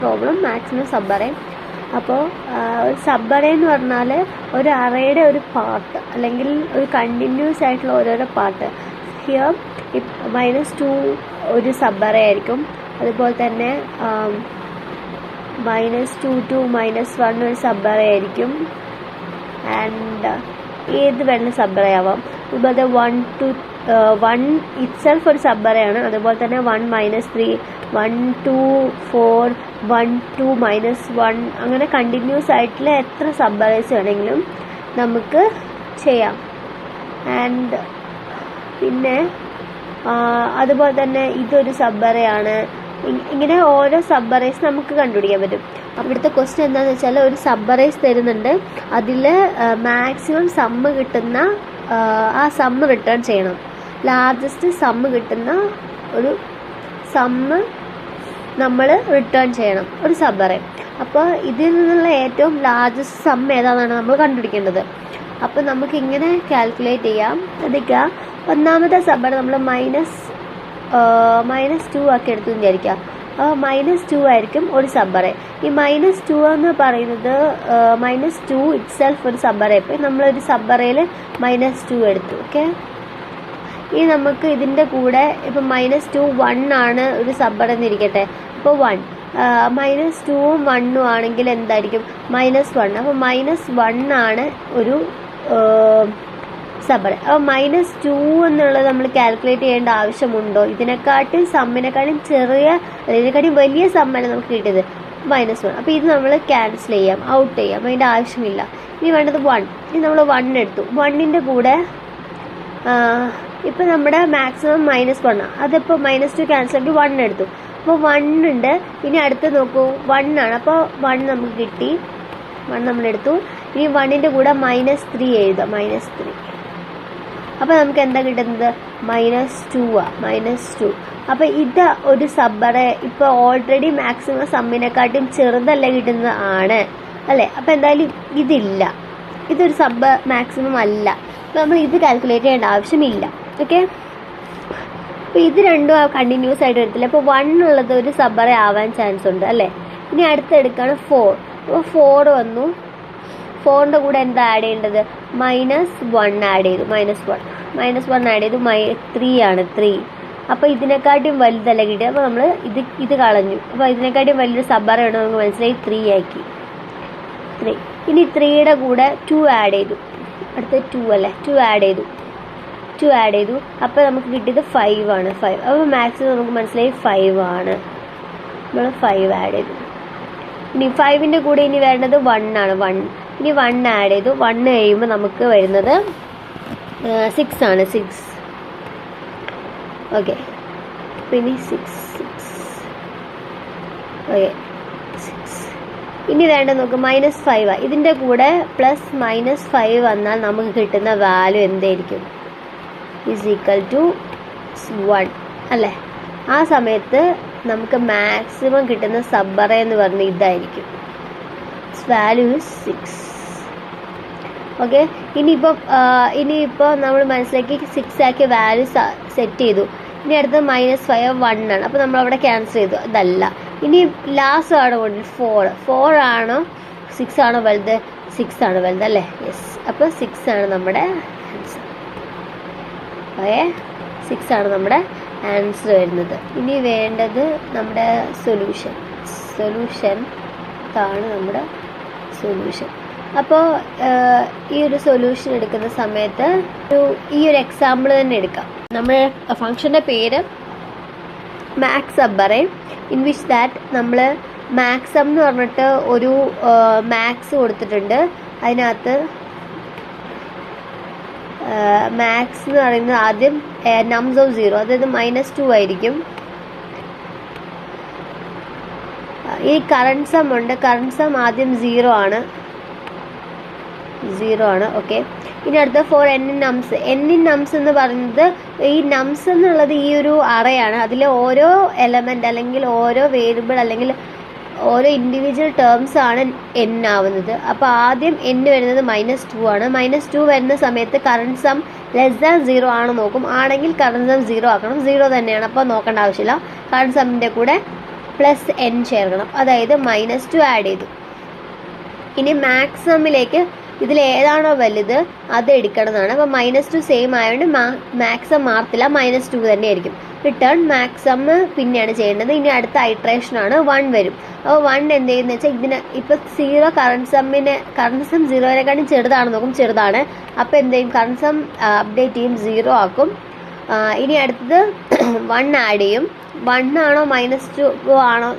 Problem maximum sub array. അപ്പോൾ ഒരു sub array എന്ന് പറഞ്ഞാൽ ഒരു അറേയുടെ ഒരു പാർട്ട് അല്ലെങ്കിൽ ഒരു കണ്ടിന്യൂസ് ആയിട്ടുള്ള ഓരോരോ പാർട്ട്. ഹിയർ -2 ഒരു സബ് അറേ ആയിരിക്കും. അതുപോലെ തന്നെ -2 to -1 ഒരു സബ് അറേ ആയിരിക്കും. ആൻഡ് ഏത് വേണമെങ്കിലും സബ് അറേ ആവാം. അതുപോലെ 1 to 1 ഇറ്റ്സെൽഫ് ഒരു സബ് അറേ ആണ്. അതുപോലെ തന്നെ 1 -3 1 2 4 1 2 -1 അങ്ങനെ കണ്ടിന്യൂസ് ആയിട്ടുള്ള എത്ര സബ് അറേസ് വേണമെങ്കിലും നമുക്ക് ചെയ്യാം. ആൻഡ് പിന്നെ അതുപോലെ തന്നെ ഇതൊരു സബ് അറേ ആണ്. ഇങ്ങനെ ഓരോ സബ് അറേസ് നമുക്ക് കണ്ടുപിടിക്കാൻ പറ്റും. അവിടുത്തെ ക്വസ്റ്റ്യൻ എന്താണെന്ന് വെച്ചാൽ ഒരു സബ് അറേസ് തരുന്നുണ്ട്, അതിൽ മാക്സിമം സമ്മ് കിട്ടുന്ന ആ സമ്മ് റിട്ടേൺ ചെയ്യണം. ലാർജസ്റ്റ് സമ്മ് കിട്ടുന്ന ഒരു സമ്മ് നമ്മൾ റിട്ടേൺ ചെയ്യണം ഒരു സബ് അറേ. അപ്പോൾ ഇതിൽ നിന്നുള്ള ഏറ്റവും ലാർജസ്റ്റ് സം ഏതാണെന്നാണ് നമ്മൾ കണ്ടുപിടിക്കേണ്ടത്. അപ്പോൾ നമുക്കിങ്ങനെ കാൽക്കുലേറ്റ് ചെയ്യാം. ശ്രദ്ധിക്കുക, ഒന്നാമത്തെ സബ് അറേ നമ്മൾ -2 ആക്കി എടുത്തു വിചാരിക്കുക. അപ്പോൾ -2 ആയിരിക്കും ഒരു സബ് അറേ. ഈ -2 എന്ന് പറയുന്നത് -2 ഇറ്റ്സെൽഫ് ഒരു സബ് അറേ. ഇപ്പോൾ നമ്മളൊരു സബ് അറേയിൽ -2 എടുത്തു. ഓക്കെ, ഇനി നമുക്ക് ഇതിൻ്റെ കൂടെ ഇപ്പം -2 1 ആണ് ഒരു സബ് അറേ എന്നിരിക്കട്ടെ. അപ്പോൾ 1 -2ഉം 1ഉം ആണെങ്കിൽ എന്തായിരിക്കും -1. അപ്പോൾ -1 ആണ് ഒരു സബ് അറേ. അപ്പോൾ -2 എന്നുള്ളത് നമ്മൾ കാൽക്കുലേറ്റ് ചെയ്യേണ്ട ആവശ്യമുണ്ടോ? ഇതിനെക്കാട്ടും സമ്മിനെക്കാട്ടും ഇതിനെക്കാട്ടും വലിയ സമ്മാണ് നമുക്ക് കിട്ടിയത് -1. അപ്പോൾ ഇത് നമ്മൾ ക്യാൻസൽ ചെയ്യാം, ഔട്ട് ചെയ്യാം. അപ്പോൾ അതിൻ്റെ ആവശ്യമില്ല. ഇനി വേണ്ടത് 1. ഇനി നമ്മൾ 1 എടുത്തു. 1ൻ്റെ കൂടെ ഇപ്പോൾ നമ്മുടെ മാക്സിമം -1 അതിപ്പോൾ -2 ക്യാൻസൽ ആക്കി 1 എടുത്തു. അപ്പോൾ 1 ഉണ്ട്. ഇനി അടുത്ത് നോക്കൂ, 1 ആണ്. അപ്പോൾ 1 നമുക്ക് കിട്ടി, 1 നമ്മളെടുത്തു. ഇനി 1ൻ്റെ കൂടെ -3 എഴുതാം, -3. അപ്പോൾ നമുക്ക് എന്താ കിട്ടുന്നത്? -2 -2. അപ്പോൾ ഇത് ഒരു സബ് അറേ ഇപ്പോൾ ഓൾറെഡി മാക്സിമം സമ്മിനെക്കാട്ടും ചെറുതല്ല കിട്ടുന്നത് ആണ് അല്ലേ? അപ്പോൾ എന്തായാലും ഇതില്ല, ഇതൊരു സബ് മാക്സിമം അല്ല. അപ്പോൾ നമ്മൾ ഇത് കാൽക്കുലേറ്റ് ചെയ്യേണ്ട ആവശ്യമില്ല. ഓക്കെ, അപ്പോൾ ഇത് രണ്ടും കണ്ടിന്യൂസ് ആയിട്ട് എടുത്തില്ല. അപ്പോൾ 1 ഉള്ളത് ഒരു സബ് അറേ ആവാൻ ചാൻസ് ഉണ്ട് അല്ലേ? ഇനി അടുത്തെടുക്കുകയാണ് 4. അപ്പോൾ 4 വന്നു. 4ൻ്റെ കൂടെ എന്താ ആഡ് ചെയ്യേണ്ടത്? -1 ആഡ് ചെയ്തു. -1 ആഡ് ചെയ്തു. 3 ആണ്, 3. അപ്പോൾ ഇതിനെക്കാട്ടും വലുതല്ല കിട്ടുക. അപ്പോൾ നമ്മൾ ഇത് കളഞ്ഞു. അപ്പോൾ ഇതിനെക്കാട്ടും വലിയൊരു സബ് അറേ ഉണ്ടെന്ന് നമുക്ക് മനസ്സിലായി. 3 ആക്കി, 3. ഇനി 3യുടെ കൂടെ 2 ആഡ് ചെയ്തു. അടുത്ത 2 അല്ലേ? 2 ആഡ് ചെയ്തു. അപ്പോൾ നമുക്ക് കിട്ടിയത് 5 ആണ്. 5. അപ്പോൾ മാക്സിമം നമുക്ക് മനസ്സിലായി 5 ആണ്. നമ്മൾ 5 ആഡ് ചെയ്തു. ഇനി 5ൻ്റെ കൂടെ ഇനി വേണ്ടത് 1 ആണ്. 1. ഇനി 1 ആഡ് ചെയ്തു. 1 കഴിയുമ്പോൾ നമുക്ക് വരുന്നത് 6 ആണ്. 6. ഓക്കെ, പിന്നെ 6. ഓക്കെ, 6. ഇനി വേണ്ട നോക്ക്, -5. ഇതിൻ്റെ കൂടെ +-5 വന്നാൽ നമുക്ക് കിട്ടുന്ന വാല്യൂ എന്തായിരിക്കും? =1 അല്ലേ? ആ സമയത്ത് നമുക്ക് മാക്സിമം കിട്ടുന്ന സബ് അറേ എന്ന് പറഞ്ഞാൽ ഇതായിരിക്കും. വാല്യൂ 6. ഓക്കെ, ഇനിയിപ്പോൾ നമ്മൾ മനസ്സിലാക്കി 6 ആക്കിയ വാല്യൂ സെറ്റ് ചെയ്തു. ഇനി അടുത്തത് -5 1 ആണ്. അപ്പോൾ നമ്മളവിടെ ക്യാൻസൽ ചെയ്തു, ഇതല്ല. ഇനി ലാസ്റ്റ് ആണ് 4 ആണോ 6 ആണോ വലുത്? 6 ആണ് വലുത് അല്ലേ? യെസ്. അപ്പോൾ 6 ആണ് നമ്മുടെ ആൻസർ. ഓക്കെ, 6 ആണ് നമ്മുടെ ആൻസർ വരുന്നത്. ഇനി വേണ്ടത് നമ്മുടെ സൊല്യൂഷൻ ഇതാണ് നമ്മുടെ സൊല്യൂഷൻ. അപ്പോൾ ഈ ഒരു സൊല്യൂഷൻ എടുക്കുന്ന സമയത്ത് ഈ ഒരു എക്സാമ്പിൾ തന്നെ എടുക്കാം. നമ്മുടെ ഫംഗ്ഷൻ്റെ പേര് max sub array, in which that നമ്മൾ മാക്സം എന്ന് പറഞ്ഞിട്ട് ഒരു മാക്സ് കൊടുത്തിട്ടുണ്ട്. അതിനകത്ത് മാക്സ് എന്ന് പറയുന്നത് ആദ്യം നംസ് ഓഫ് 0, അതായത് -2 ആയിരിക്കും. ഈ കറണ്ട് സം ഉണ്ട്. കറണ്ട് സം ആദ്യം 0 ആണ്. ഓക്കെ, ഇനി അടുത്ത ഫോർ n in nums എന്ന് പറയുന്നത് ഈ നംസ് എന്നുള്ളത് ഈ ഒരു അറയാണ്. അതിലെ ഓരോ എലമെന്റ് അല്ലെങ്കിൽ ഓരോ വേരിയബിൾ അല്ലെങ്കിൽ ഓരോ ഇൻഡിവിജ്വൽ ടേംസ് ആണ് n ആവുന്നത്. അപ്പോൾ ആദ്യം n വരുന്നത് -2 ആണ്. -2 വരുന്ന സമയത്ത് കറണ്ട് സം <0 ആണ് നോക്കും. ആണെങ്കിൽ കറണ്ട് സം 0 ആക്കണം. 0 തന്നെയാണ്, അപ്പോൾ നോക്കേണ്ട ആവശ്യമില്ല. കറണ്ട് സമ്മിൻ്റെ കൂടെ പ്ലസ് എൻ ചേർക്കണം, അതായത് -2 ആഡ് ചെയ്തു. ഇനി മാക്സിമമിലേക്ക് ഇതിൽ ഏതാണോ വലുത് അത് എടുക്കണമെന്നാണ്. അപ്പോൾ -2 സെയിം ആയതുകൊണ്ട് മാക്സിമം മാറത്തില്ല, -2 തന്നെ ആയിരിക്കും. റിട്ടേൺ മാക്സിമം പിന്നെയാണ് ചെയ്യേണ്ടത്. ഇനി അടുത്ത ഐട്രേഷനാണ് 1 വരും. അപ്പോൾ 1 എന്ത് ചെയ്യുന്നത് വെച്ചാൽ ഇതിന് ഇപ്പോൾ 0 കറണ്ട് സം 0-നെക്കാളും ചെറുതാണെന്ന് നോക്കും, ചെറുതാണ്. അപ്പോൾ എന്ത് ചെയ്യും, കറണ്ട് സം അപ്ഡേറ്റ് ചെയ്യും, 0 ആക്കും. ഇനി അടുത്തത് 1 ആഡ് ചെയ്യും. 1 ആണോ -2 ആണോ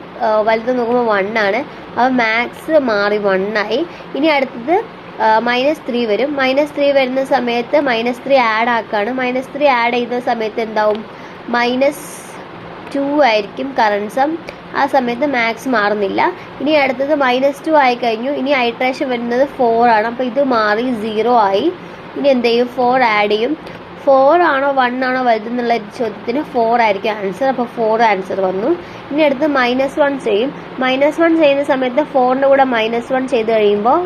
വലുത് നോക്കുമ്പോൾ 1 ആണ്. അപ്പോൾ മാക്സ് മാറി 1 ആയി. ഇനി അടുത്തത് -3 വരും. -3 വരുന്ന സമയത്ത് -3 ആഡ് ആക്കുകയാണ്. -3 ആഡ് ചെയ്യുന്ന സമയത്ത് എന്താവും, -2 ആയിരിക്കും കറണ്ട് സം. ആ സമയത്ത് മാക്സ് മാറുന്നില്ല. ഇനി അടുത്തത് -2 ആയി കഴിഞ്ഞു. ഇനി ഐട്രേഷൻ വരുന്നത് 4 ആണ്. അപ്പോൾ ഇത് മാറി 0 ആയി. ഇനി എന്ത് ചെയ്യും, 4 ആഡ് ചെയ്യും. 4 ആണോ 1 ആണോ വലുതെന്നുള്ള ചോദ്യത്തിന് 4 ആയിരിക്കും ആൻസർ. അപ്പോൾ 4 ആൻസർ വന്നു. ഇനി അടുത്ത് -1 ചെയ്യും. -1 ചെയ്യുന്ന സമയത്ത് 4ൻ്റെ കൂടെ -1 ചെയ്ത് കഴിയുമ്പോൾ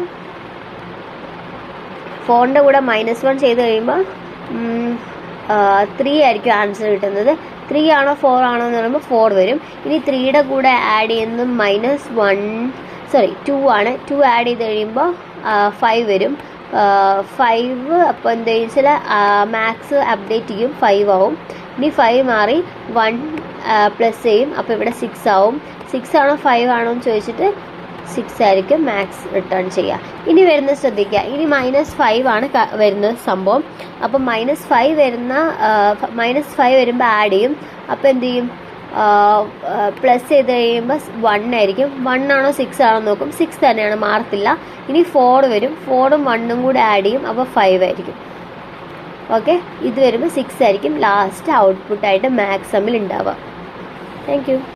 3 ആയിരിക്കും ആൻസർ കിട്ടുന്നത്. 3 ആണോ 4 ആണോ എന്ന് പറയുമ്പോൾ 4 വരും. ഇനി 3യുടെ കൂടെ ആഡ് ചെയ്യുന്നത് -2 ആണ്. 2 ആഡ് ചെയ്ത് കഴിയുമ്പോൾ 5 വരും. 5 അപ്പോൾ എന്താ വെച്ചാൽ മാക്സ് അപ്ഡേറ്റ് ചെയ്യും, 5 ആവും. ഇനി 5 മാറി 1 പ്ലസ് ചെയ്യും, അപ്പോൾ ഇവിടെ 6 ആവും. 6 ആണോ 5 ആണോ എന്ന് ചോദിച്ചിട്ട് 6 ആയിരിക്കും മാക്സ് റിട്ടേൺ ചെയ്യുക. ഇനി വരുന്നത് ശ്രദ്ധിക്കുക, ഇനി -5 ആണ് വരുന്ന സംഭവം. അപ്പം -5 വരുമ്പോൾ ആഡ് ചെയ്യും. അപ്പോൾ എന്ത് ചെയ്യും, പ്ലസ് ചെയ്ത് കഴിയുമ്പോൾ 1 ആയിരിക്കും. 1 ആണോ 6 ആണോ നോക്കും, 6 തന്നെയാണ്, മാറത്തില്ല. ഇനി 4 വരും. 4ഉം 1ഉം കൂടെ ആഡ് ചെയ്യും, അപ്പോൾ 5 ആയിരിക്കും. ഓക്കെ, ഇത് വരുമ്പോൾ 6 ആയിരിക്കും ലാസ്റ്റ് ഔട്ട്പുട്ടായിട്ട് മാക്സിമം ഉണ്ടാവുക. Thank you.